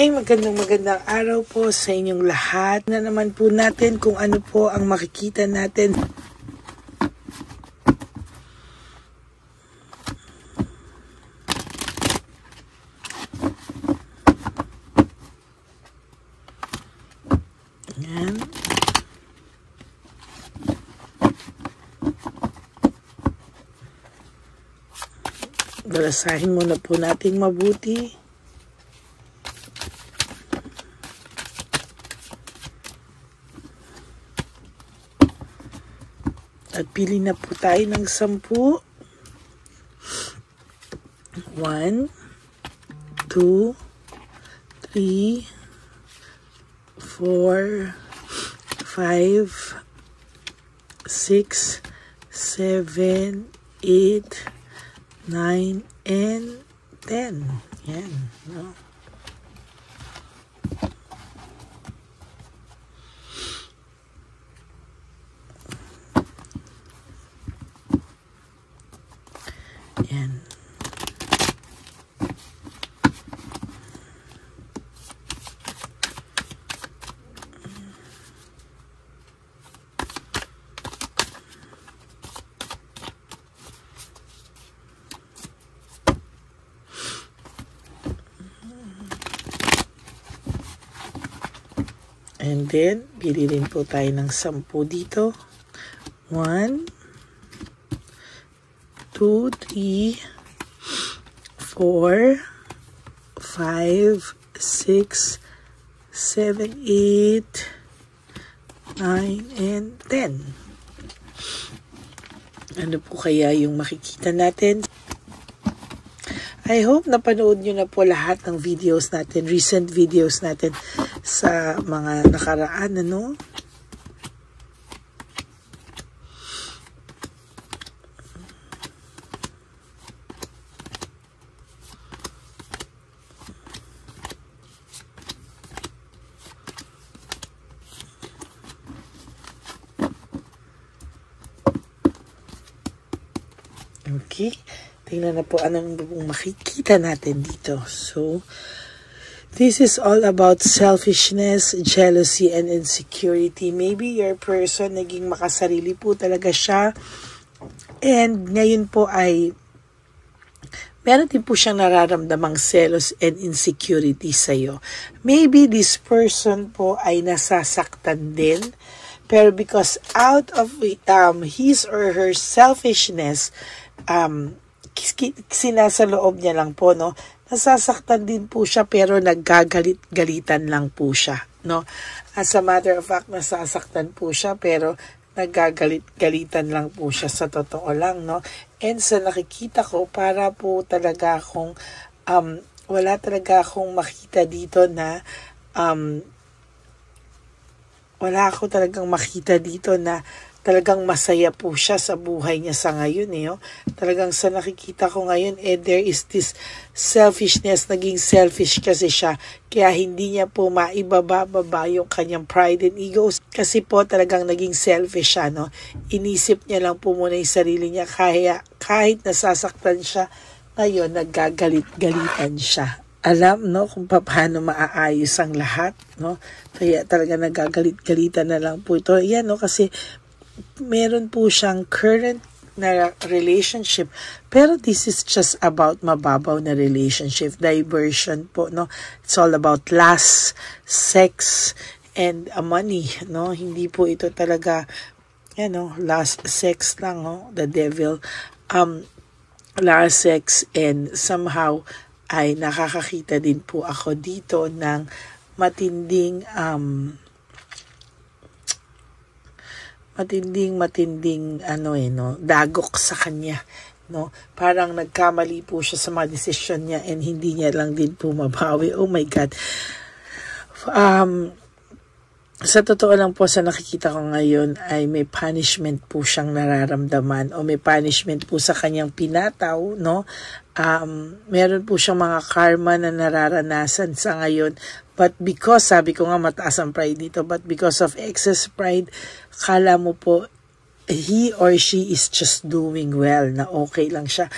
Magandang araw po sa inyong lahat. Na naman po natin kung ano po ang makikita natin. Yan. Balasahin muna po natin mabuti. At pili na po tayo ng 10. 1, 2, 3, 4, 5, 6, 7, 8, 9, and 10. Yan, no? Yan. And then, pili rin po tayo ng 10 dito. 1, 2, 3, 4, 5, 6, 7, 8, 9, and 10. Ano po kaya yung makikita natin? I hope napanood nyo na po lahat ng videos natin, recent videos natin sa mga nakaraan, ano? Okay, tingnan na po anong makikita natin dito. So, this is all about selfishness, jealousy, and insecurity. Maybe your person, naging makasarili po talaga siya. And ngayon po ay, meron din po siyang nararamdamang selos and insecurity sa'yo. Maybe this person po ay nasasaktan din. Pero because out of his or her selfishness, sinasaloob niya lang po, no? Nasasaktan din po siya pero naggagalit-galitan lang po siya, no? As a matter of fact, nasasaktan po siya pero naggagalit-galitan lang po siya sa totoo lang, no? And sa nakikita ko, para po talaga akong wala talaga akong makita dito na wala ako talagang makita dito na talagang masaya po siya sa buhay niya sa ngayon, eh. Oh. Talagang sa nakikita ko ngayon, there is this selfishness, naging selfish kasi siya, kaya hindi niya po maibaba yung kanyang pride and ego, kasi po talagang naging selfish siya, no? Inisip niya lang po muna yung sarili niya, kaya kahit nasasaktan siya, ngayon naggagalit-galitan siya. Alam, no, kung paano maaayos ang lahat, no? Kaya talaga nagagalit-galitan na lang po ito. Yan, no, kasi meron po siyang current na relationship, pero this is just about mababaw na relationship, diversion po, no? It's all about lust, sex, and money, no? Hindi po ito talaga, lust, sex lang, no? The devil, lust, sex, and somehow ay nakakakita din po ako dito ng matinding dagok sa kanya, no? Parang nagkamali po siya sa mga desisyon niya and hindi niya lang din po mabawi. Oh my God. Sa totoo lang po, sa nakikita ko ngayon ay may punishment po siyang nararamdaman o may punishment po sa kanyang pinataw, no? Meron po siyang mga karma na nararanasan sa ngayon. But because, sabi ko nga mataas ang pride dito, but because of excess pride, kala mo po he or she is just doing well, na okay lang siya.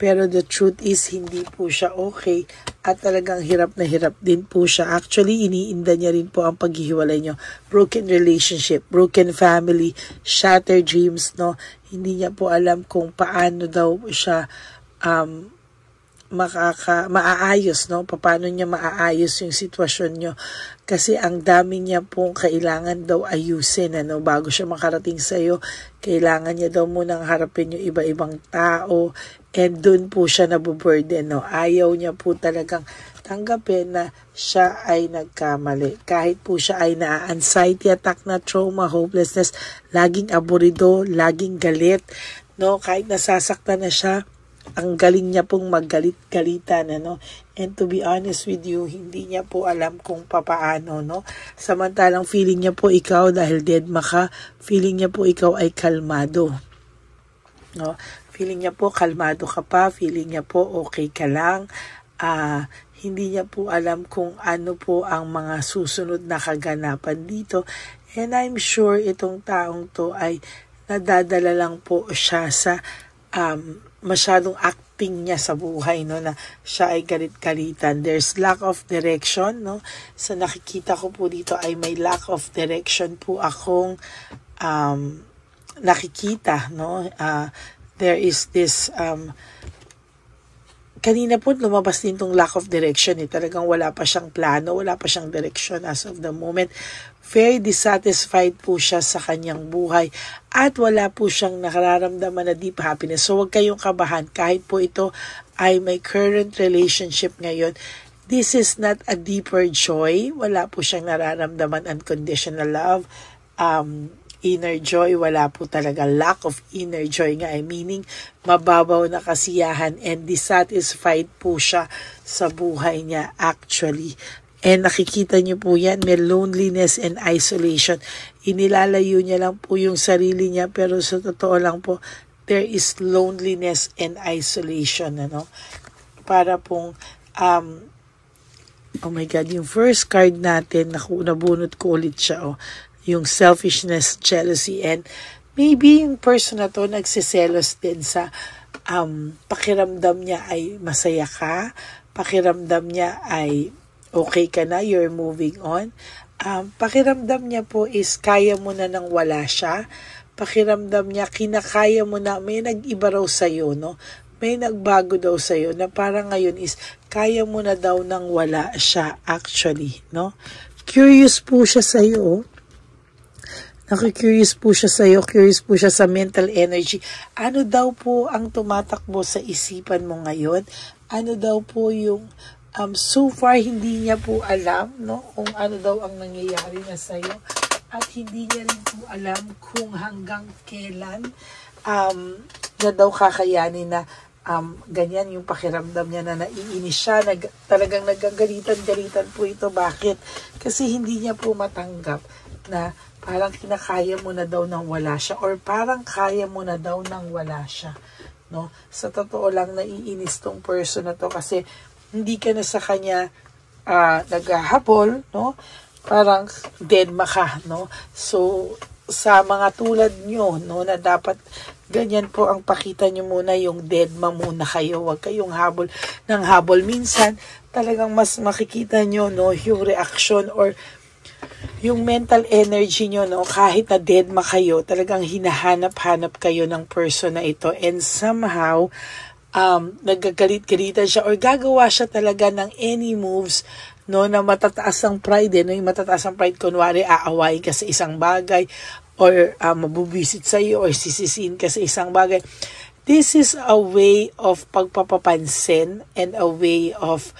Pero the truth is, hindi po siya okay. At talagang hirap na hirap din po siya. Actually, iniinda niya rin po ang paghihiwalay nyo. Broken relationship, broken family, shattered dreams, no? Hindi niya po alam kung paano daw siya maaayos, no? Paano niya maaayos yung sitwasyon nyo. Kasi ang dami niya pong kailangan daw ayusin, ano? Bago siya makarating sa'yo, kailangan niya daw munang harapin yung iba-ibang tao, and dun po siya nabuburden, no? Ayaw niya po talagang tanggapin na siya ay nagkamali. Kahit po siya ay na-anxiety attack na trauma, hopelessness, laging aburido, laging galit, no? Kahit nasasaktan na siya, ang galing niya pong maggalit-galitan, ano? And to be honest with you, hindi niya po alam kung papaano, no? Samantalang feeling niya po ikaw, dahil deadma ka, feeling niya po ikaw ay kalmado, no? Feeling niya po kalmado ka pa, feeling niya po okay ka lang. Hindi niya po alam kung ano po ang mga susunod na kaganapan dito. And I'm sure itong taong to ay nadadala lang po siya sa masyadong acting niya sa buhay, no, na siya ay galit-galitan. There's lack of direction, no? So nakikita ko po dito ay may lack of direction po akong nakikita, no? There is this kanina po lumabas din tong lack of direction, talagang wala pa siyang plano, wala pa siyang direction as of the moment. Very dissatisfied po siya sa kanyang buhay at wala po siyang nararamdaman na deep happiness. So huwag kayong kabahan, kahit po ito ay may current relationship ngayon, this is not a deeper joy. Wala po siyang nararamdaman unconditional love, inner joy, wala po talaga. Lack of inner joy nga, meaning mababaw na kasiyahan and dissatisfied po siya sa buhay niya actually. And nakikita niyo po yan, may loneliness and isolation. Inilalayo niya lang po yung sarili niya, pero sa totoo lang po, there is loneliness and isolation, ano? Para pong, oh my God, yung first card natin, nabunot ko ulit siya, yung selfishness, jealousy, and maybe yung person na to nagsiselos din sa pakiramdam niya ay masaya ka, pakiramdam niya ay okay ka na, you're moving on. Pakiramdam niya po is kaya mo na nang wala siya. Pakiramdam niya kinakaya mo na, may nag-iba raw sa'yo, no? May nagbago daw sa'yo na parang ngayon is kaya mo na daw nang wala siya actually, no? Curious po siya sa'yo, Curious po siya sa'yo, curious po siya sa mental energy. Ano daw po ang tumatakbo sa isipan mo ngayon? Ano daw po yung so far hindi niya po alam, no, kung ano daw ang nangyayari na sa'yo, at hindi niya rin po alam kung hanggang kailan na daw kakayanin na ganyan yung pakiramdam niya na naiinis siya, talagang nagagalitan-galitan po ito. Bakit? Kasi hindi niya po matanggap na parang kinakaya mo na daw nang wala siya, or parang kaya mo na daw nang wala siya, no? Sa totoo lang, naiinis tong person na to kasi hindi ka na sa kanya naghahabol, no? Parang deadma ka, no? So, sa mga tulad nyo, no, na dapat ganyan po ang pakita nyo muna, yung deadma muna kayo. Huwag kayong habol ng habol. Minsan, talagang mas makikita nyo, no, yung reaction or yung mental energy nyo, no, kahit na deadma kayo, talagang hinahanap-hanap kayo ng person na ito, and somehow, nagagalit-galitan siya or gagawa siya talaga ng any moves, no, na matataas ang pride, no, yung matataas ang pride, kunwari aawain ka sa isang bagay or mabubisit sa iyo or sisisiin ka sa isang bagay. This is a way of pagpapapansin and a way of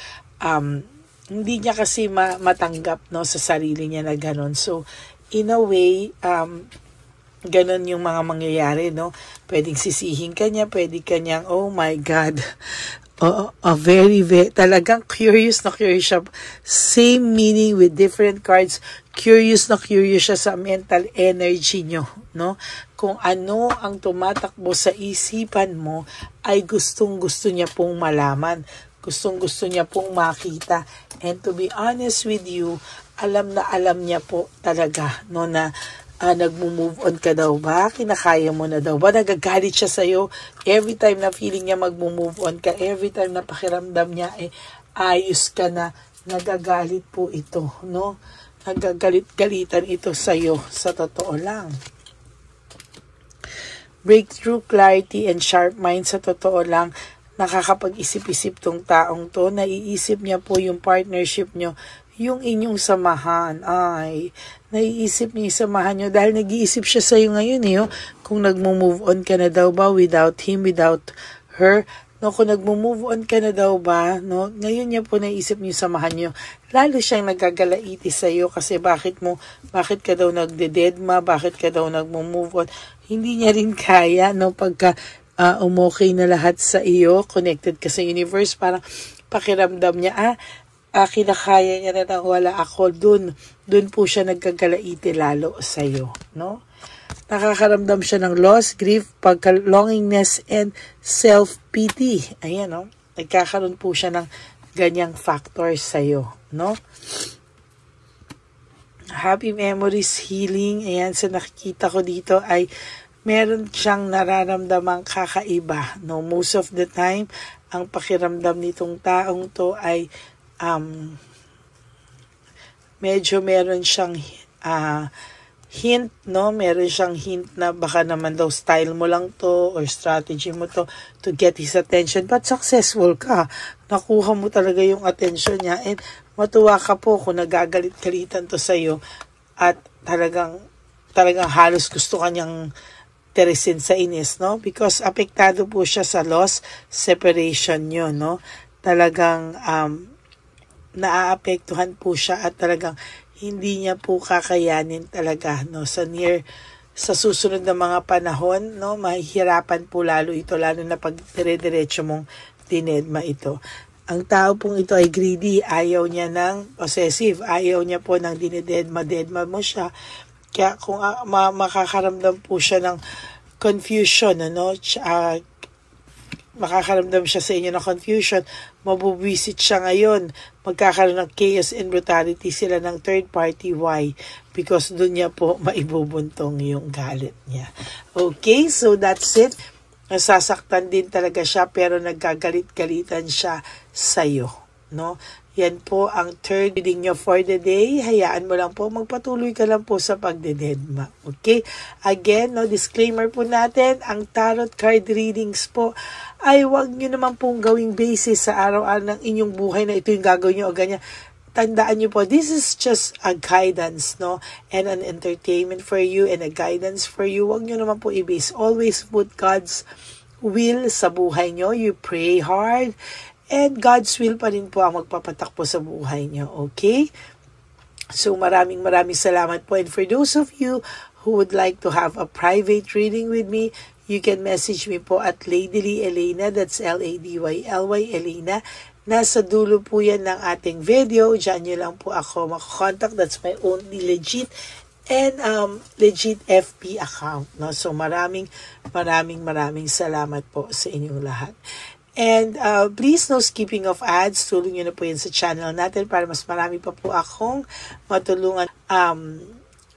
hindi niya kasi matanggap, no, sa sarili niya na ganon. So in a way, ganon yung mga mangyayari, no? Pwedeng sisihin ka niya, pwede kanyang, oh my God, very, talagang curious na curious siya. Same meaning with different cards. Curious na curious siya sa mental energy nyo, no? Kung ano ang tumatakbo sa isipan mo, ay gustong-gusto niya pong malaman. Gustong-gusto niya pong makita. And to be honest with you, alam na alam niya po talaga, no, na nagmo-move on ka daw ba? Kinakaya mo na daw ba? Nagagalit siya sa'yo every time na feeling niya magmo-move on ka, every time na pakiramdam niya ayos ka na, nagagalit po ito, no? Nagagalit-galitan ito sa'yo, sa totoo lang. Breakthrough, clarity, and sharp mind, sa totoo lang, nakakapag-isip-isip tong taong to, naiisip niya po yung partnership nyo, yung inyong samahan, naiisip niya yung samahan nyo dahil nag-iisip siya sa'yo ngayon kung nagmo-move on ka na daw ba without him, without her, no, kung nagmo-move on ka na daw ba, no, ngayon niya po naiisip niyo yung samahan nyo, lalo siyang nagagalaiti sa'yo kasi bakit ka daw nagdededma, bakit ka daw nagmo-move on, hindi niya rin kaya, no, pagka umokay na lahat sa iyo, connected ka sa universe, parang pakiramdam niya, kinakaya niya na nang wala ako, dun po siya nagkagalaiti lalo sa'yo, no? Nakakaramdam siya ng loss, grief, pagka-longingness, and self-pity. Ayan, no? Nagkakaroon po siya ng ganyang factors sa'yo, no? Happy memories, healing. Ayan, sa nakikita ko dito ay meron siyang nararamdamang kakaiba, no? Most of the time, ang pakiramdam nitong taong to ay medyo meron siyang hint, no? Meron siyang hint na baka naman daw style mo lang to or strategy mo to get his attention. But successful ka. Nakuha mo talaga yung attention niya and matuwa ka po kung nagagalit-galitan to sa'yo at talagang halos gusto kanyang teresin sa inis, no? Because apektado po siya sa loss, separation nyo, no? Talagang naaapektuhan po siya at talagang hindi niya po kakayanin talaga, no, sa susunod na mga panahon, no, mahihirapan po lalo ito, lalo na pag dire-diretso mong dinedma ito. Ang tao pong ito ay greedy, ayaw niya ng possessive, ayaw niya po ng dinededma mo siya. Kaya kung makakaramdam po siya ng confusion, no, makakaramdam siya sa inyo ng confusion, mabubwisit siya ngayon, magkakaroon ng chaos and brutality sila ng third party. Why? Because doon niya po maibubuntong yung galit niya. Okay, so that's it. Nasasaktan din talaga siya pero nagkagalit-galitan siya sa'yo, no? Yan po ang third reading nyo for the day. Hayaan mo lang po, magpatuloy ka lang po sa pagdededma. Okay? Again, no, disclaimer po natin, ang tarot card readings po ay huwag nyo naman pong gawing basis sa araw-araw ng inyong buhay na ito yung gagawin nyo o ganyan. Tandaan nyo po, this is just a guidance, no? And an entertainment for you and a guidance for you. Huwag nyo naman po i-base. Always put God's will sa buhay nyo. You pray hard. And God's will pa rin po ang magpapatakbo sa buhay nyo. Okay? So maraming salamat po. And for those of you who would like to have a private reading with me, you can message me po at Ladyly Elena. That's Ladyly Elena. Nasa dulo po yan ng ating video. Diyan nyo lang po ako makakontakt. That's my only legit and legit FB account. No? So maraming salamat po sa inyong lahat. And please, no skipping of ads. Tulong nyo na po yan sa channel natin para mas marami pa po akong matulungan.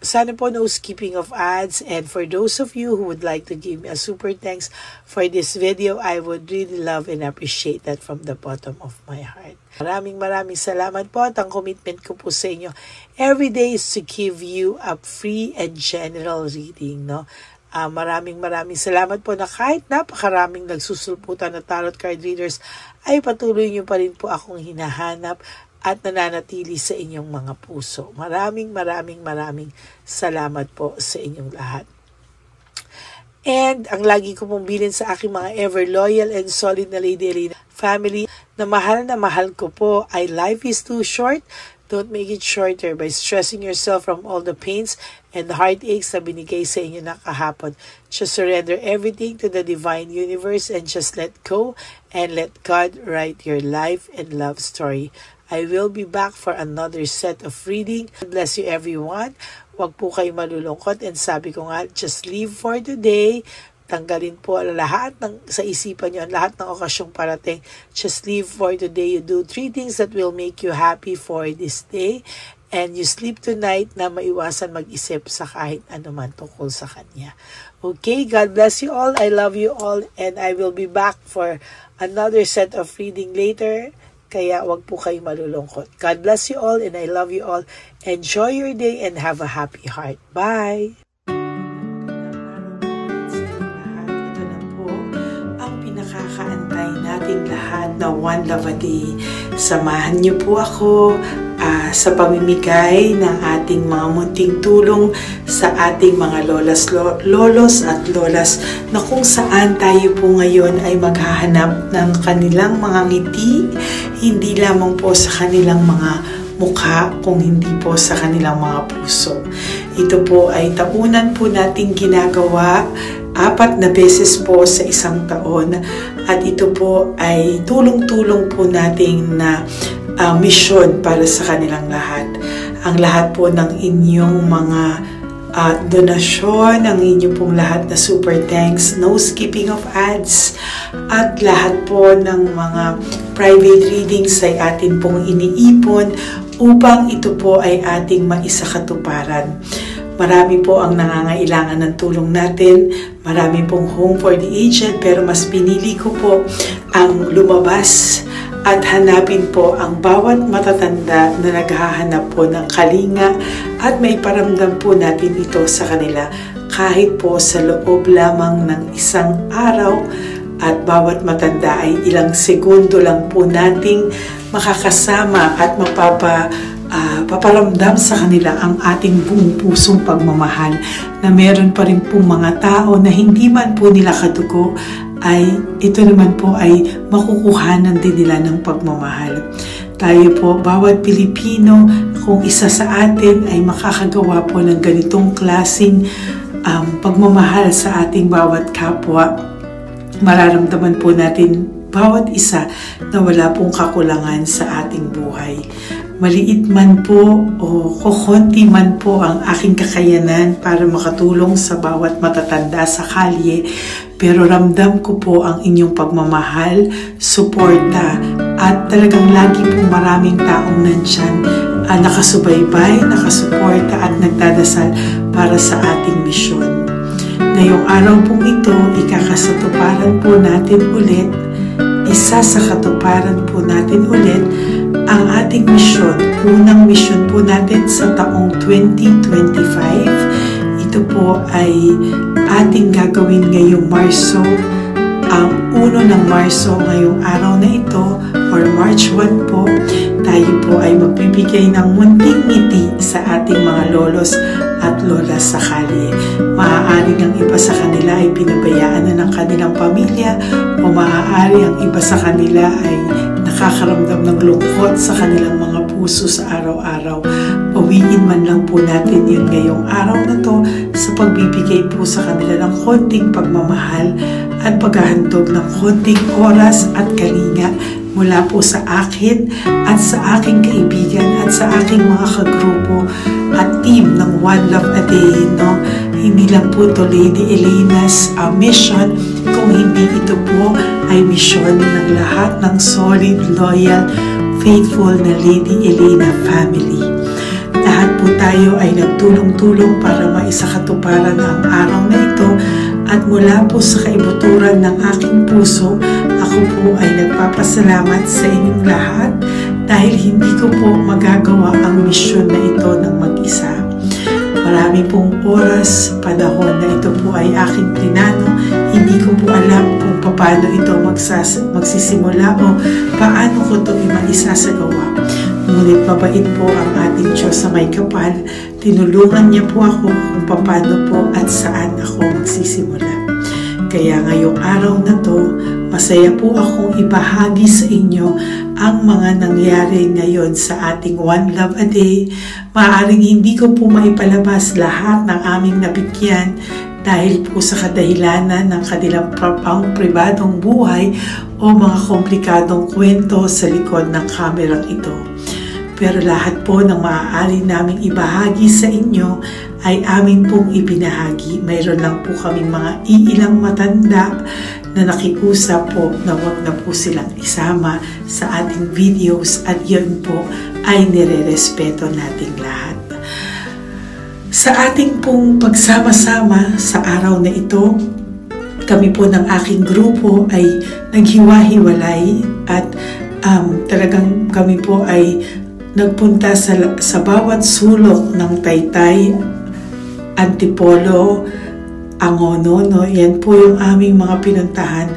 Sana po no skipping of ads. And for those of you who would like to give me a super thanks for this video, I would really love and appreciate that from the bottom of my heart. Maraming salamat po at ang commitment ko po sa inyo every day is to give you a free and general reading, no? Maraming salamat po na kahit napakaraming nagsusulputan na tarot card readers ay patuloy nyo pa rin po akong hinahanap at nananatili sa inyong mga puso. Maraming salamat po sa inyong lahat. And ang lagi ko pong bilin sa aking mga ever loyal and solid na Lady Elena family na mahal ko po ay life is too short. Don't make it shorter by stressing yourself from all the pains and the heartaches na binigay sa inyo na kahapon. Just surrender everything to the divine universe and just let go and let God write your life and love story. I will be back for another set of reading. God bless you everyone. Huwag po kayo malulungkot and sabi ko nga, just live for today. Tanggalin po lahat sa isipan nyo, lahat ng okasyong parating. Just live for today. You do 3 things that will make you happy for this day. and you sleep tonight na maiwasan mag-isip sa kahit anuman tungkol sa Kanya. Okay, God bless you all. I love you all, and I will be back for another set of reading later. Kaya wag po kayo malulungkot. God bless you all, and I love you all. Enjoy your day and have a happy heart. Bye! Ito na po ang pinakakaantay nating lahat na One Love a Day. Samahan niyo po ako sa pamimigay ng ating mga munting tulong sa ating mga lolos at lolas na kung saan tayo po ngayon ay maghahanap ng kanilang mga ngiti, hindi lamang po sa kanilang mga mukha, kung hindi po sa kanilang mga puso. Ito po ay taunan po nating ginagawa 4 na beses po sa isang taon, at ito po ay tulong-tulong po nating na misyon para sa kanilang lahat. Ang lahat po ng inyong mga donasyon, ang inyong pong lahat na super thanks, no skipping of ads, at lahat po ng mga private readings ay atin pong iniipon upang ito po ay ating maisakatuparan. Marami po ang nangangailangan ng tulong natin. Marami pong home for the aged, pero mas pinili ko po ang lumabas at hanapin po ang bawat matatanda na naghahanap po ng kalinga at may paramdam po natin ito sa kanila kahit po sa loob lamang ng isang araw, at bawat matanda ay ilang segundo lang po nating makakasama at paparamdam sa kanila ang ating buong pusong pagmamahal, na meron pa rin pong mga tao na hindi man po nila kadugo ay ito naman po ay makukuhanan din nila ng pagmamahal. Tayo po, bawat Pilipino, kung isa sa atin ay makakagawa po ng ganitong klaseng pagmamahal sa ating bawat kapwa, mararamdaman po natin bawat isa na wala pong kakulangan sa ating buhay. Maliit man po o kokonti man po ang aking kakayanan para makatulong sa bawat matatanda sa kalye, pero ramdam ko po ang inyong pagmamahal, suporta, at talagang lagi po maraming taong nandyan, nakasubaybay, nakasuporta at nagdadasal para sa ating misyon. Ngayong araw pong ito, ikakasatuparan po natin ulit, isasakatuparan po natin ulit ang ating misyon. Unang misyon po natin sa taong 2025. Ito po ay ating gagawin ngayong Marso, ang 1 ng Marso, ngayong araw na ito, or March 1 po. Tayo po ay magbibigay ng munting ngiti sa ating mga lolos at lolas sa kalye. Maaaring ang iba sa kanila ay pinabayaan na ng kanilang pamilya, o maaari ang iba sa kanila ay nakakaramdam ng lungkot sa kanilang mga puso sa araw-araw. Pawiin man lang po natin yun ngayong araw na to sa pagbibigay po sa kanila ng konting pagmamahal at paghahandog ng konting oras at kalinga mula po sa akin at sa aking kaibigan at sa aking mga kagrupo at team ng One Love a Day. No? Hindi lang po ito Lady Elena's mission, kung hindi ito po ay misyon ng lahat ng solid, loyal, faithful na Lady Elena family. Lahat po tayo ay nagtulong-tulong para maisakatuparan ang araw na ito, at mula po sa kaibuturan ng aking puso, ako po ay nagpapasalamat sa inyong lahat dahil hindi ko po magagawa ang misyon na ito ng mag-isa. Marami pong oras, panahon na ito po ay aking plinano. Hindi ko po alam kung paano ito magsisimula o paano ko ito maisasagawa. Ngunit mabait po ang ating Diyos sa may kapal. Tinulungan niya po ako kung paano po at saan ako magsisimula. Kaya ngayong araw na to, masaya po akong ibahagi sa inyo ang mga nangyari ngayon sa ating One Love a Day. Maaaring hindi ko po maipalabas lahat ng aming nabigyan dahil po sa kadahilanan ng kanilang pribadong buhay o mga komplikadong kwento sa likod ng kamerang ito. Pero lahat po ng maaari naming ibahagi sa inyo ay amin pong ibinahagi. Mayroon lang po kaming mga iilang matanda na nakiusap po na wag na po silang isama sa ating videos at yun po ay nire-respeto nating lahat. Sa ating pong pagsama-sama sa araw na ito, kami po ng aking grupo ay naghiwa-hiwalay at talagang kami po ay nagpunta sa bawat sulok ng Taytay, Antipolo, Angono, no? Yan po yung aming mga pinuntahan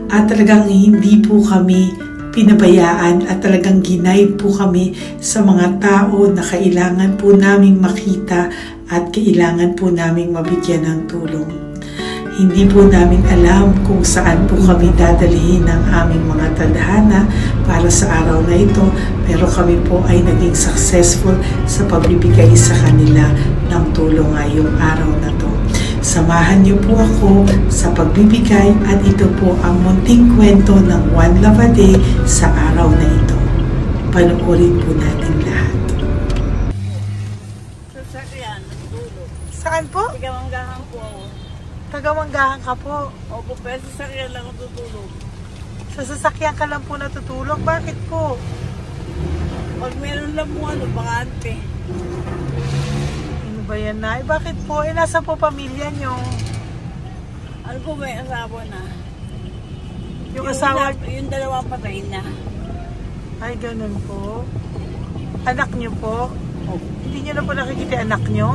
at talagang hindi po kami pinabayaan at talagang ginaid po kami sa mga tao na kailangan po naming makita at kailangan po naming mabigyan ng tulong. Hindi po namin alam kung saan po kami dadalhin ng aming mga tadhana para sa araw na ito, pero kami po ay naging successful sa pagbibigay sa kanila ng tulong ngayong araw na to. Samahan niyo po ako sa pagbibigay at ito po ang munting kwento ng One Love a Day sa araw na ito. Panoorin po natin lahat. Saan po? Tagamanggahan po ako. Tagamanggahan ka po. Opo, pero sa sasakyan lang ako tutulog. Sa sasakyan ka lang po natutulog? Bakit po? Pag meron lang po bakante. Ano ba yan, Nay? Bakit po? Nasa po pamilya nyo? Ano po, may asawa na. Yung asawa? Yung dalawa patay na. Ay, ganun po. Anak nyo po? Opo. Hindi nyo na po nakikita anak nyo?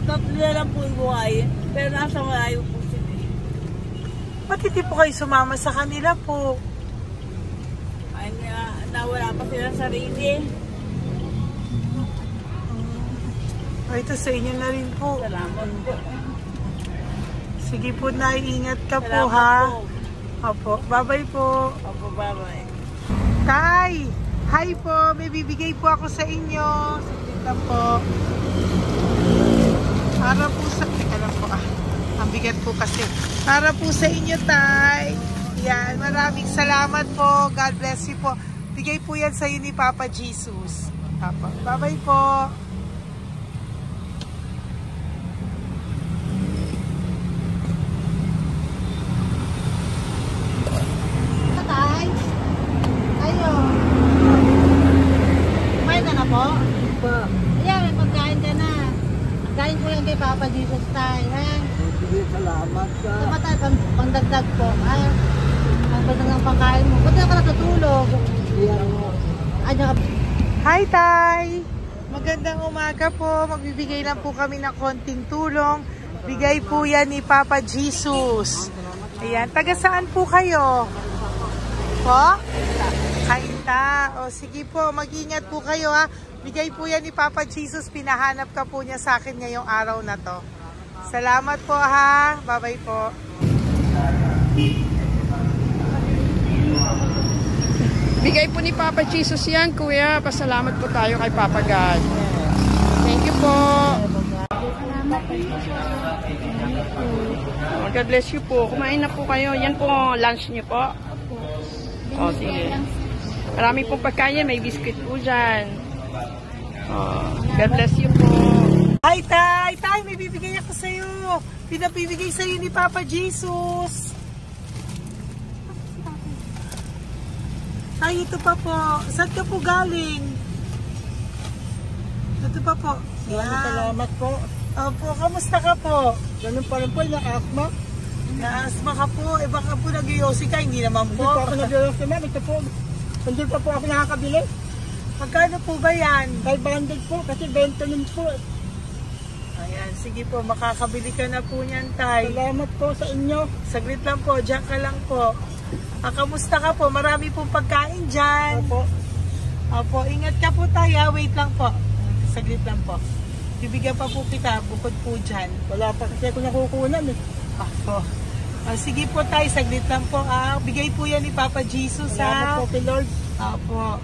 Tatlo na lang po yung buhay. Pero nasa malayo po sila. Ba't hindi po kayo sumama sa kanila po? Ay, nawala pa sila sa sarili. Ay, ito sa inyo na rin po. Salamat po. Sige po, Nay. Ingat ka po, Salamat ha? po. Opo. Bye-bye po. Opo, bye-bye. Tay! Hi po! May bibigay po ako sa inyo. Saglit lang po. Para po sa... Teka lang po, ang bigat po kasi. Para po sa inyo, Tay. Yan. Maraming salamat po. God bless you po. Bigay po yan sa iyo ni Papa Jesus. Papa. Bye-bye po. Tay, ayo. Kumain ka na po? Ayan, may pagkain ka na. Kain ko yan kay Papa Jesus tayo, ha? Sige, salamat ka. Tama tayo, pangdagdag po, ha? Pangdagdag ng pagkain mo. Ba't na ka natutulog? Ayan ka. Hi, Tay! Magandang umaga po. Magbibigay lang po kami ng konting tulong. Bigay po yan ni Papa Jesus. Ayan. Taga saan po kayo? Po? Kainta. O sige po, mag-ingat po kayo, ha. Bigay po yan ni Papa Jesus. Pinahanap ka po niya sa akin ngayong araw na to. Salamat po, ha. Bye-bye po. Bigay po ni Papa Jesus yan, Kuya. Pasalamat po tayo kay Papa God. Thank you po. Oh, God bless you po. Kumain na po kayo. Yan po lunch niyo po. Oh, sige. Marami pong pagkain. May biscuit po dyan. Oh, God bless you po. Hi, Tay! Tay, may bibigay ako sa'yo. Pinapibigay sa'yo ni Papa Jesus. Ay, ito pa po. Saan ka po galing? Ito pa po. Salamat po. Opo, kamusta ka po? Ganun pa rin po, na-asma. Na-asma ka po. Eh baka po nag-yosi ka, hindi naman Hindi po. po ako nag-ios naman. Ito po. Hindi pa po ako nakakabili. Magkano po ba yan? 500 po kasi 20 nun po. Ayan, sige po. Makakabili ka na po niyan, Tay. Salamat po sa inyo. Saglit lang po. Diyan ka lang po. Kamusta ka po? Marami pong pagkain dyan. Opo. Opo, ingat ka po, Tay. Wait lang po. Saglit lang po. Bibigyan pa po kita bukod po dyan. Wala pa kasi ako nakukunan eh. Opo. Sige po, Tay. Saglit lang po. Bigay po yan ni Papa Jesus. Salamat po kay Lord. Opo.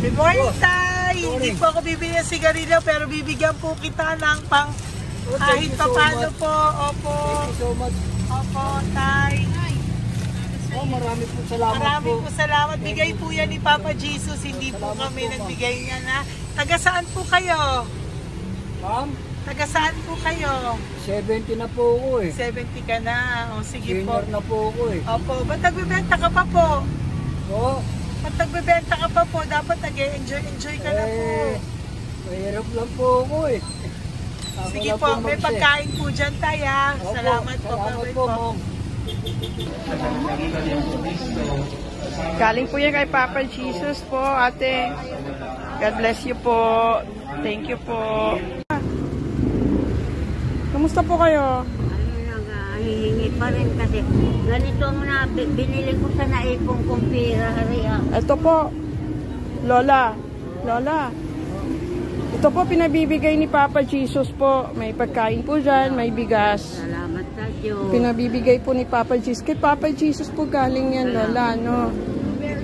Good morning, Tay. Hindi po ako bibigyan ng sigarilyo pero bibigyan po kita ng pang kahit pa paano po. Opo. Thank you so much. Opo, Tay. Oh, marami po salamat Marami po. po salamat. Bigay po yan ni Papa Jesus. Hindi po Salamat kami po, nagbigay niya na. Taga saan po kayo? Ma'am, Taga Taga saan po kayo? 70 na po ako eh. 70 ka na. O sige po. Senior na po ako eh. Opo. Ba't nagbibenta ka pa po? Oo. Ba't nagbibenta ka pa po? Dapat nag-enjoy ka na po. Mahirap lang po ako eh. Ako Sige lang po, may mag-set. pagkain po dyan tayo. Opo, Salamat po. Salamat Bye-bye po, po. ma'am. Galing po yan kay Papa Jesus po, ate. God bless you po. Thank you po. Kamusta po kayo? Hihingi pa rin kasi ganito mo na binili ko sa naipong kong pira. Ito po, Lola. Lola. Ito po pinabibigay ni Papa Jesus po. May pagkain po dyan, may bigas. Salamat sa Diyos. Pinabibigay po ni Papa Jesus. Kay Papa Jesus po galing yan, Lola, no?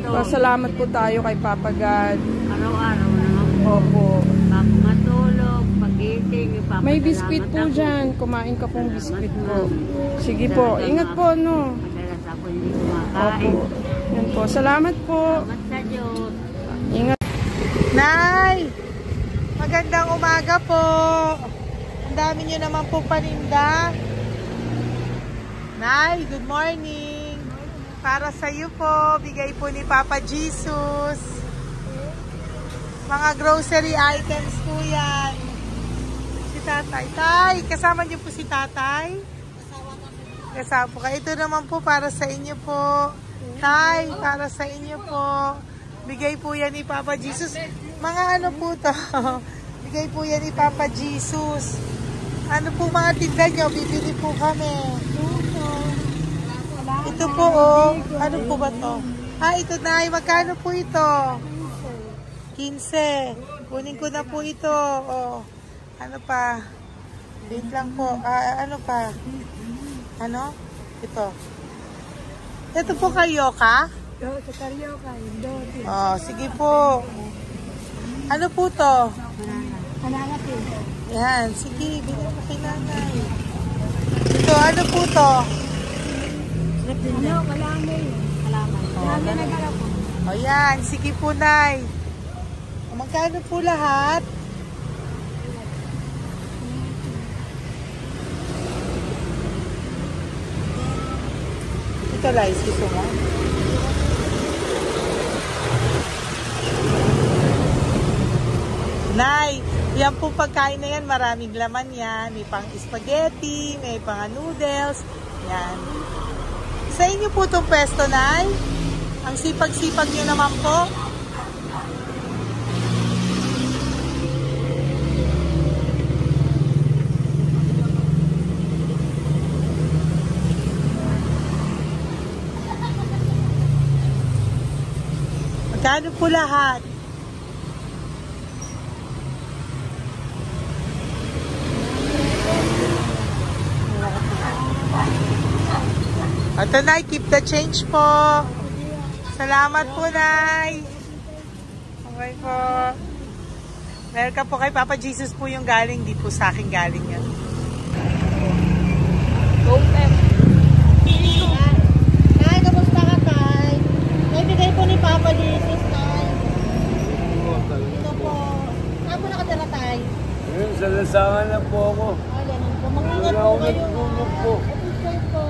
Pasalamat po tayo kay Papa God. Araw-araw naman po. Opo. Bago matulog, pagising, ipapasalamat May biskwit po ako. dyan. Kumain ka pong biskwit po. Sige po. Ingat po, no? Madalas ako hindi Opo. kumakain. Yan po. Salamat po. Salamat sa Diyos. Ingat. Nay! Magandang umaga po. Ang dami nyo naman po paninda. Nay, good morning. Para sa iyo po, bigay po ni Papa Jesus. Mga grocery items po yan. Si Tatay. Tay, kasama niyo po si Tatay? Kasama po kayo. Ito naman po para sa inyo po. Tay, para sa inyo po. Bigay po yan ni Papa Jesus. Mga ano po to? Bigay po yan ni Papa Jesus. Ano po mga tinda nyo? Bibili po kami. Ito po oh. Ano po ba to? Ah, ito na. Magkano po ito? 15. Kunin ko na po ito. Oh. Ano pa? Wait lang po. Ano pa? Ano? Ito. Ito po kayo ka? Oh, sige po. Ano po to? Banana po. Yan, sige, bigyan mo kay nanay. Ito, ano po to? Ano? Kalamay. Kalamay. O yan, sige po, nay. O, magkano po lahat? Ito, Lice, gusto mo? Nay, yan po pagkain na yan, maraming laman yan. May pang spaghetti, may pang noodles. Yan. Sa inyo po itong pwesto, Nay? Ang sipag-sipag nyo naman po. Magkano po lahat? Ito, Nay, keep the change po. Salamat po, Nay. Okay po. Welcome po kay Papa Jesus po yung galing. Di po sa akin galing yan. Tay, kamusta ka, Tay? Naibigay po ni Papa Jesus, Tay. Ito po. Saan po nakatira, Tay? Ngayon, sa lasangan na po ako. Ganun po. Mag-ingat Wala po ako kayo. natulog po. Ito po.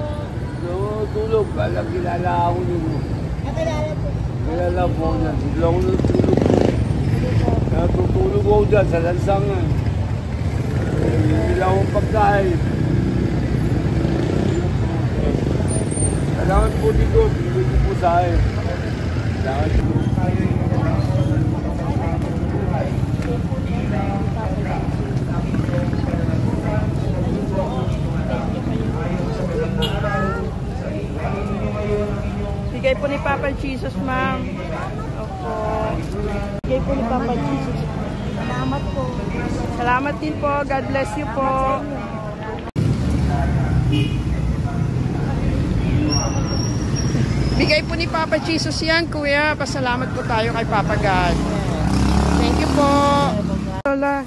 Natulog. Kala kilala ako nyo. Nakilala po. Kilala po na. Hindi ako natulog po. Natutulog ako dyan sa lansangan. Hindi lang akong pagkain. Kailangan po dito. Bigyan po sa akin. Kailangan po. Bigay po ni Papa Jesus, ma'am. Opo. Bigay po ni Papa Jesus. Salamat po. Salamat din po. God bless you po. Bigay po ni Papa Jesus yan, kuya. Pasalamat po tayo kay Papa God. Thank you po. Lola.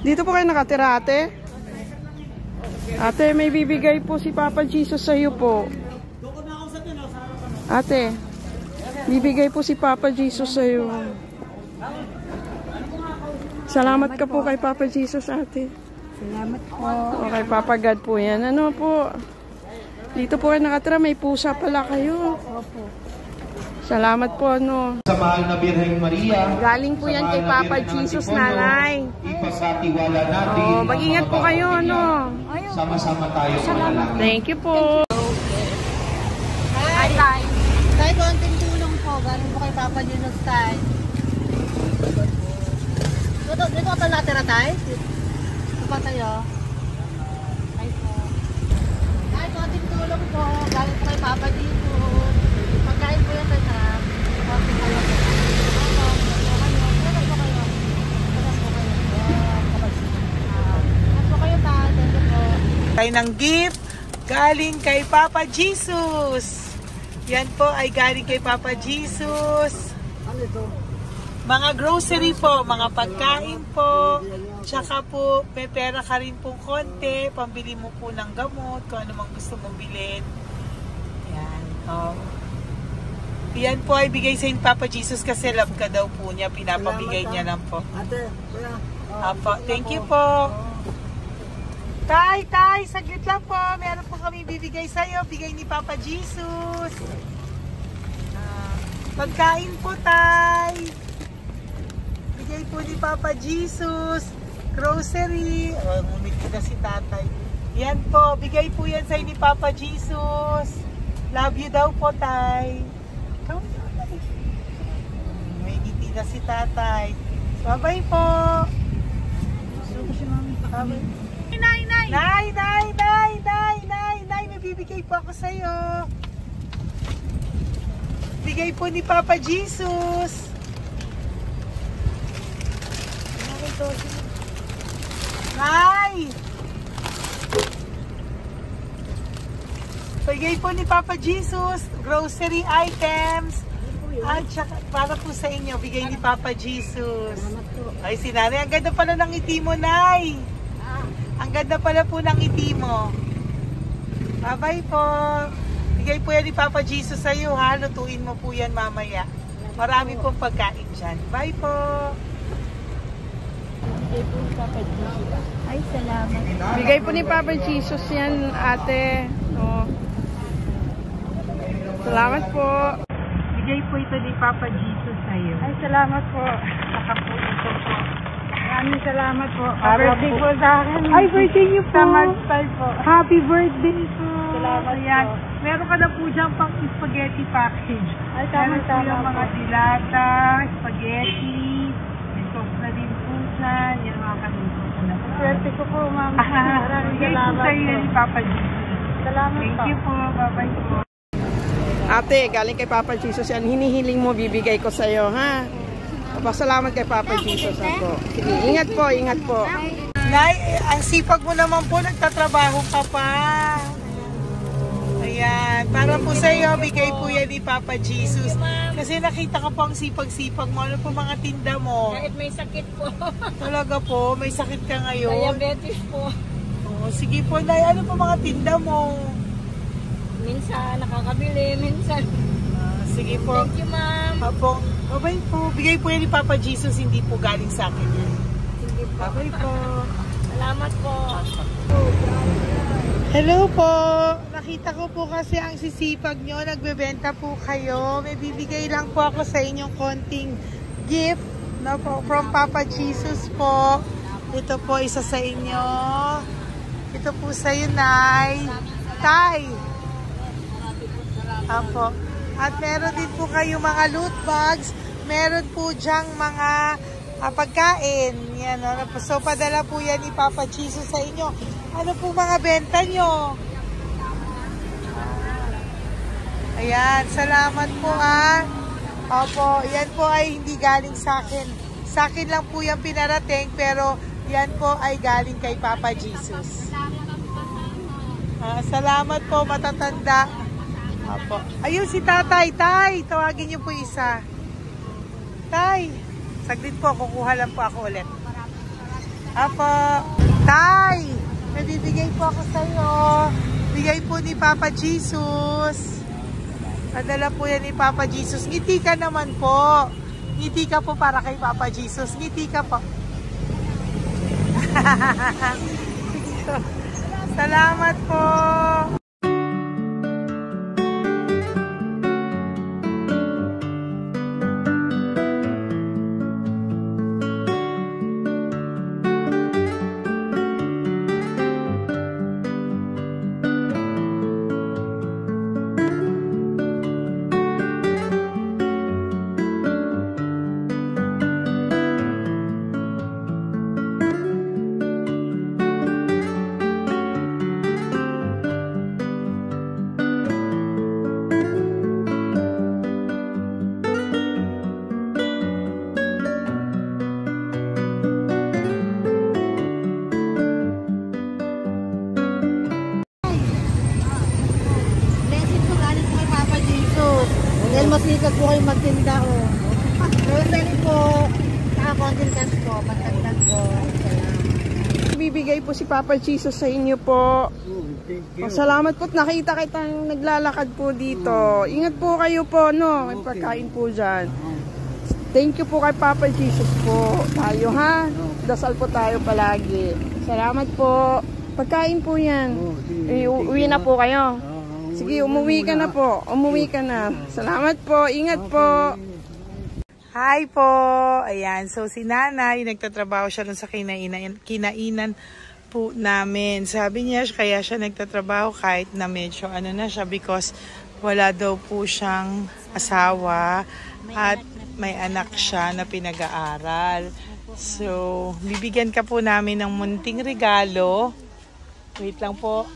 Dito po kayo nakatira, ate? Ate, may bibigay po si Papa Jesus sa iyo po. Ate, bibigay po si Papa Jesus sa iyo. Salamat ka po kay Papa Jesus, ate. Salamat po. O kay Papa God po yan. Ano po? Dito po kayo nakatira, may pusa pala kayo. Opo. Salamat po, ano. Sa mahal na Birheng Maria. Galing po yan kay Papa Jesus, nanay. Ipagkatiwala natin. Oh, mag-ingat po kayo, ano. Sama-sama tayo manalangin. Thank you po. Hi, Tay. Tay, konting tulong po. Galing po kay Papa Jesus, Tay. Dito ka natira, Tay? Dito pa tayo. Hi po. Tay, konting tulong po. Galing po kay Papa Jesus. Pagkain po yan, Tay, ha? Konting kayo po. Tayo ng gift galing kay Papa Jesus. Yan po ay galing kay Papa Jesus. Mga grocery po, mga pagkain po. Tsaka po, may pera ka rin po konti. Pambili mo po ng gamot, kung ano mang gusto mong bilhin. Yan. Yan po ay bigay sa Papa Jesus kasi love ka daw po niya. Pinapabigay niya lang po. Apo, thank you po. Tay, saglit lang po. Meron po kami bibigay sa'yo. Bigay ni Papa Jesus. Pagkain po, Tay. Bigay po ni Papa Jesus. Grocery. Ngumiti na si Tatay. Yan po. Bigay po yan sa'yo ni Papa Jesus. Love you daw po, Tay. May ngiti na si Tatay. Bye-bye po. Bye-bye. Nay, may bibigay po ako sa'yo. Bigay po ni Papa Jesus. Nay! Bigay po ni Papa Jesus, grocery items. At saka, para po sa inyo, bigay ni Papa Jesus. Ay, si Nanay, ang ganda pala ng ngiti mo, Nay. Ang ganda pala po ng ngiti mo. Bye-bye po. Bigay po yan ni Papa Jesus sa'yo, ha? Lutuin mo po yan mamaya. Marami pong pagkain dyan. Bye po. Bigay po ni Papa Jesus. Ay, salamat. Bigay po ni Papa Jesus yan, ate. Oh. Salamat po. Bigay po ito ni Papa Jesus sa'yo. Ay, salamat po. Saka po ito po. Maraming salamat po. Birthday po sa akin. Ay, birthday niyo po. Sa Magpal po. Happy birthday po. Salamat Ayan. po. Meron ka na po dyan pang spaghetti package. Ay, Meron po tama-tama yung mga po. dilata, spaghetti, may sauce na din po dyan. Yan mga kaluto ko na po. Swerte ko po, ma'am. Maraming Bigay po salamat sa'yo po. ni Papa Jesus. Salamat Thank po. you po. Bye-bye po. Ate, galing kay Papa Jesus yan. Hinihiling mo, bibigay ko sa'yo, ha? Pasalamat kay Papa Jesus ako. Sige, ingat po, ingat po. Nay, ang sipag mo naman po, nagtatrabaho ka pa. Ayan, para po sa iyo, bigay po yan ni Papa Jesus. Kasi nakita ka po ang sipag-sipag mo. Ano po mga tinda mo? Kahit may sakit po. Talaga po, may sakit ka ngayon. Diabetes po. Oh, sige po, Nay, ano po mga tinda mo? Minsan nakakabili, minsan. Sige po. Thank you, ma'am. Apo, babay po. Bigay po yan ni Papa Jesus, hindi po galing sa akin yan. Sige po. Babay po. Salamat po. Hello po! Nakita ko po kasi ang sisipag nyo. Nagbebenta po kayo. May bibigay lang po ako sa inyong konting gift, no, po, from Papa Jesus po. Ito po isa sa inyo. Ito po sa iyo, Nay. Tay! Apo. At meron din po kayo mga loot bags. Meron po dyang mga pagkain. Yan, no? So, padala po yan ni Papa Jesus sa inyo. Ano po mga benta nyo? Ayan, salamat po Opo, yan po ay hindi galing sa akin. Sa akin lang po yan pinarating, pero yan po ay galing kay Papa Jesus. Salamat po, matatanda. Opo. Ayun si Tatay. Tay, tawagin niyo po isa. Tay, saglit po, kukuha lang po ako ulit. Opo. Tay, nabibigay po ako sa iyo. Bigay po ni Papa Jesus. Padala po yan ni Papa Jesus. Ngiti ka naman po. Ngiti ka po para kay Papa Jesus. Ngiti ka po. Salamat po. Dahil masikat po kayo magtinda o. Grocery po. Saka content cash po. Matagdag po. Bibigay po si Papa Jesus sa inyo po. Salamat po. Nakita kitang naglalakad po dito. Ingat po kayo po, no? May pagkain po dyan. Thank you po kay Papa Jesus po. Tayo, ha? Dasal po tayo palagi. Salamat po. Pagkain po yan. Uwi na po kayo. Sige, umuwi ka na po. Umuwi ka na. Salamat po. Ingat po. Hi po! Ayan, so si nanay, nagtatrabaho siya dun sa kinainan po namin. Sabi niya, kaya siya nagtatrabaho kahit na medyo ano na siya because wala daw po siyang asawa at may anak siya na pinag-aaral. So, bibigyan ka po namin ng munting regalo. Wait lang po.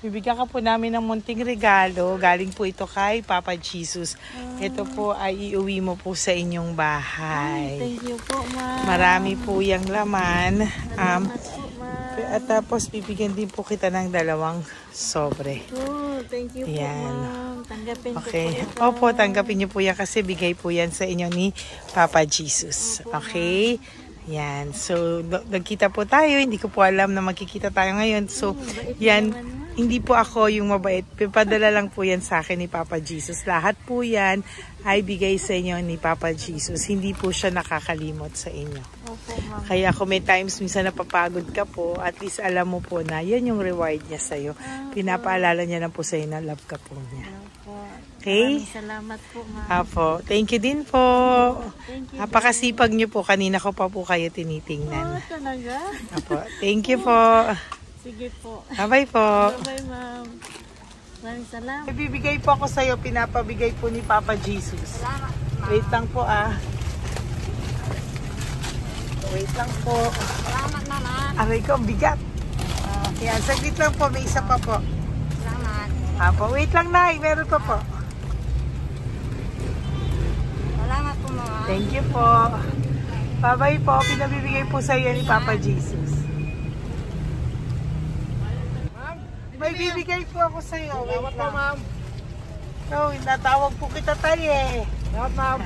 Bibigyan ka po namin ng munting regalo. Galing po ito kay Papa Jesus. Ito po ay iuwi mo po sa inyong bahay. Thank you po, ma'am. Marami po yung laman. At tapos bibigyan din po kita ng 2 sobre. Oh, thank you po, ma'am. Tanggapin Okay. ko po. Opo, tanggapin niyo po yan kasi bigay po yan sa inyo ni Papa Jesus. Okay? Yan. So, nagkita po tayo. Hindi ko po alam na magkikita tayo ngayon. So, yan. Hindi po ako yung mabait. Padala lang po yan sa akin ni Papa Jesus. Lahat po yan ay bigay sa inyo ni Papa Jesus. Hindi po siya nakakalimot sa inyo. Opo, ma'am. Kaya kung may times minsan napapagod ka po, at least alam mo po na yan yung reward niya sa'yo. Pinapaalala niya na po sa'yo na love ka po niya. Opo. Okay? Maraming salamat po, ma'am. Apo. Thank you din po. Thank you. Napakasipag niyo po. Kanina ko pa po kayo tinitingnan. Talaga? Apo. Thank you po. Sige po. Bye-bye po. Bye-bye, ma'am. Maraming salamat. Bibigay po ako sa'yo. Pinapabigay po ni Papa Jesus. Salamat, ma'am. Wait lang po Wait lang po. Salamat, ma'am. Aray ko, ang bigat. Yan, saglit lang po. May isa pa po. Salamat. Apo, wait lang na. Meron pa po. Salamat po, ma'am. Thank you po. Bye-bye po. Pinabibigay po sa'yo ni Papa Jesus. May bibigay po ako sa'yo. Wait lang. ma'am. So, natawag po kita tayo eh. Salamat, ma'am.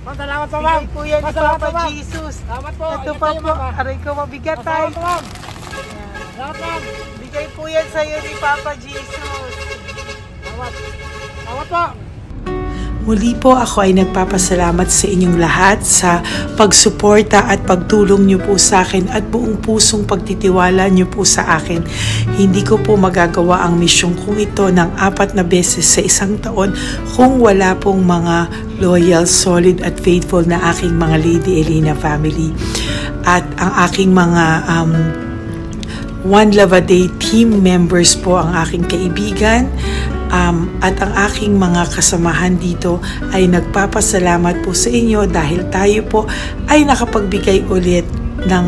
Ma'am, salamat po, ma'am. Bigay po yan ni Salamat Papa po, ma'am. Jesus. Salamat po. Ito Ingat pa kayo, po. ma'am. Aray ko, mabigat Salamat tayo. po, ma'am. Salamat, ma'am. Bigay po yan sa'yo ni Papa Jesus. Salamat. Salamat po. Muli po ako ay nagpapasalamat sa inyong lahat sa pagsuporta at pagtulong niyo po sa akin at buong pusong pagtitiwala niyo po sa akin. Hindi ko po magagawa ang misyong kong ito ng 4 na beses sa isang taon kung wala pong mga loyal, solid at faithful na aking mga Lady Elena family. At ang aking mga One Love a Day team members po ang aking kaibigan. At ang aking mga kasamahan dito ay nagpapasalamat po sa inyo dahil tayo po ay nakapagbigay ulit ng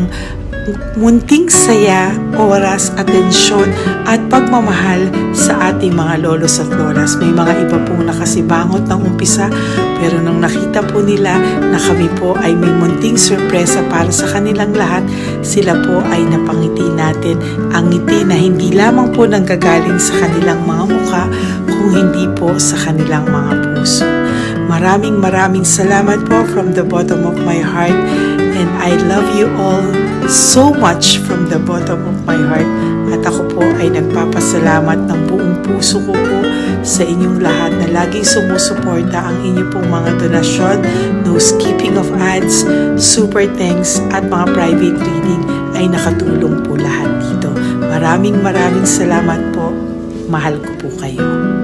munting saya, oras, atensyon at pagmamahal sa ating mga lolos at lolas. May mga iba pong nakasibangot ng umpisa pero nung nakita po nila na kami po ay may munting sorpresa para sa kanilang lahat, sila po ay napangiti natin. Ang ngiti na hindi lamang po nanggagaling sa kanilang mga mukha kung hindi po sa kanilang mga puso. Maraming salamat po from the bottom of my heart, and I love you all so much from the bottom of my heart. At ako po po ay nagpapasalamat ng buong puso ko po sa inyong lahat na laging sumusuporta. Ang inyo pong mga donasyon, no skipping of ads, super thanks at mga private reading ay nakatulong po lahat dito. Maraming salamat po. Mahal ko po kayo.